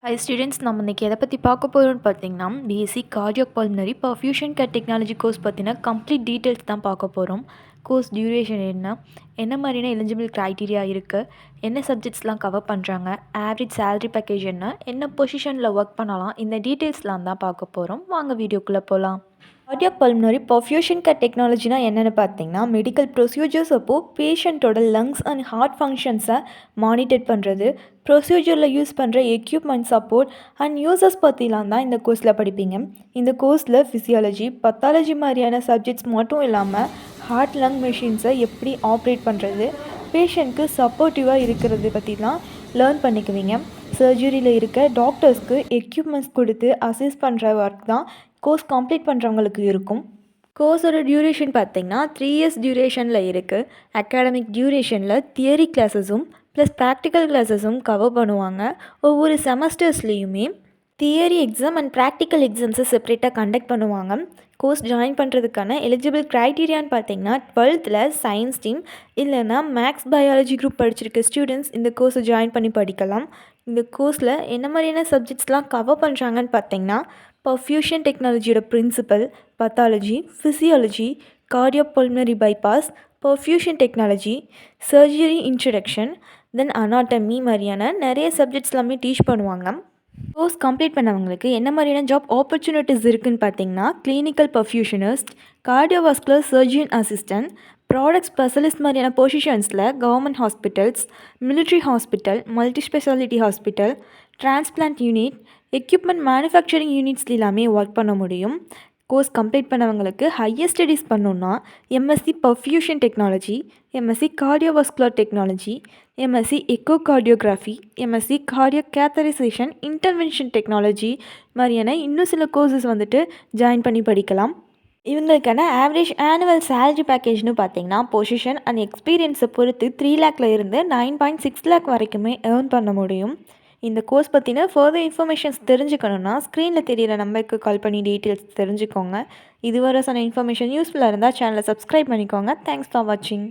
Hi students, நம்ம இன்றைக்கி எதை பற்றி பார்க்க போகிறோம்னு பார்த்தீங்கன்னா, BSc cardiac pulmonary perfusion care technology course பற்றின கம்ப்ளீட் டீட்டெயில்ஸ் தான் பார்க்க போகிறோம். கோர்ஸ் டியூரேஷன் என்ன மாதிரியான எலிஜிபிள் க்ரைட்டீரியா இருக்குது, என்ன சப்ஜெக்ட்ஸ்லாம் கவர் பண்ணுறாங்க, ஆவரேஜ் சேலரி பேக்கேஜ் என்ன பொசிஷனில் ஒர்க் பண்ணலாம், இந்த டீட்டெயில்ஸ்லாம் தான் பார்க்க போகிறோம். வாங்க வீடியோக்குள்ளே போகலாம். கார்டியாக் பல்மனரி பர்ஃபியூஷன் கேர் டெக்னாலஜினா என்னென்னு பார்த்தீங்கன்னா, மெடிக்கல் ப்ரொசீஜர்ஸ் அப்போது பேஷண்ட்டோட லங்ஸ் அண்ட் ஹார்ட் ஃபங்க்ஷன்ஸை மானிட்டர் பண்ணுறது, ப்ரொசீஜரில் யூஸ் பண்ணுற எக்யூப்மெண்ட் சப்போர்ட் அண்ட் யூசர்ஸ் பற்றிலாம் தான் இந்த கோர்ஸில் படிப்பீங்க. இந்த கோர்ஸில் ஃபிசியாலஜி, பத்தாலஜி மாதிரியான சப்ஜெக்ட்ஸ் மட்டும் இல்லாமல் ஹார்ட் லங் மெஷின்ஸை எப்படி ஆப்ரேட் பண்ணுறது, பேஷண்ட்க்கு சப்போர்ட்டிவாக இருக்கிறது பற்றிலாம் லேர்ன் பண்ணிக்குவீங்க. சர்ஜரியில் இருக்க டாக்டர்ஸ்க்கு எக்யூப்மெண்ட்ஸ் கொடுத்து அசிஸ்ட் பண்ணுற ஒர்க் தான் கோர்ஸ் கம்ப்ளீட் பண்ணுறவங்களுக்கு இருக்கும். கோர்ஸோட டியூரேஷன் பார்த்திங்கன்னா 3 இயர்ஸ் டியூரேஷனில் இருக்குது. அகாடமிக் டியூரேஷனில் தியரி கிளாஸஸும் ப்ளஸ் ப்ராக்டிக்கல் கிளாஸஸும் கவர் பண்ணுவாங்க. ஒவ்வொரு செமஸ்டர்ஸ்லேயுமே தியரி எக்ஸாம் அண்ட் ப்ராக்டிக்கல் எக்ஸாம்ஸை செப்பரேட்டாக கண்டக்ட் பண்ணுவாங்க. கோர்ஸ் ஜாயின் பண்ணுறதுக்கான எலிஜிபிள் க்ரைட்டீரியான்னு பார்த்தீங்கன்னா 12th சயின்ஸ் டீம் இல்லைன்னா மேக்ஸ் பயாலஜி குரூப் படிச்சிருக்க ஸ்டூடெண்ட்ஸ் இந்த கோர்ஸை ஜாயின் பண்ணி படிக்கலாம். இந்த கோர்ஸில் என்ன மாதிரியான சப்ஜெக்ட்ஸ்லாம் கவர் பண்ணுறாங்கன்னு பார்த்தீங்கன்னா, பர்ஃபியூஷன் டெக்னாலஜியோட principle, pathology, physiology, cardiopulmonary bypass, perfusion technology, surgery introduction, then anatomy மாதிரியான நிறைய சப்ஜெக்ட்ஸ் எல்லாமே டீச் பண்ணுவாங்க. கோர்ஸ் கம்ப்ளீட் பண்ணவங்களுக்கு என்ன மாதிரியான ஜாப் ஆப்பர்ச்சுனிட்டிஸ் இருக்குதுன்னு பார்த்தீங்கன்னா, clinical perfusionist, cardiovascular surgeon assistant, product specialist மாதிரியான பொசிஷன்ஸில் government hospitals, military hospital, multi speciality hospital, transplant unit, equipment manufacturing units எல்லாமே ஒர்க் பண்ண முடியும். கோர்ஸ் கம்ப்ளீட் பண்ணவங்களுக்கு ஹையர் ஸ்டடீஸ் பண்ணணுன்னா MSc perfusion technology, MSc cardiovascular technology, MSc echocardiography, MSc cardio catheterisation intervention technology மாதிரியான இன்னும் சில courses join பண்ணி படிக்கலாம். இவங்களுக்கான ஆவரேஜ் ஆனுவல் சேலரி பேக்கேஜ்னு பார்த்தீங்கன்னா, பொசிஷன் அண்ட் எக்ஸ்பீரியன்ஸை பொறுத்து 3 லேக்கில் இருந்து 9.6 லேக் வரைக்குமே ஏர்ன் பண்ண முடியும். இந்த கோர்ஸ் பற்றின ஃபர்தர் இன்ஃபர்மேஷன்ஸ் தெரிஞ்சுக்கணுன்னா ஸ்க்ரீனில் தெரியிற நம்பருக்கு கால் பண்ணி டீட்டெயில்ஸ் தெரிஞ்சுக்கோங்க. இதுவரை சொன்ன இன்ஃபர்மேஷன் யூஸ்ஃபுல்லாக இருந்தால் சேனலை சப்ஸ்கிரைப் பண்ணிக்கோங்க. தேங்க்ஸ் ஃபார் வாட்சிங்.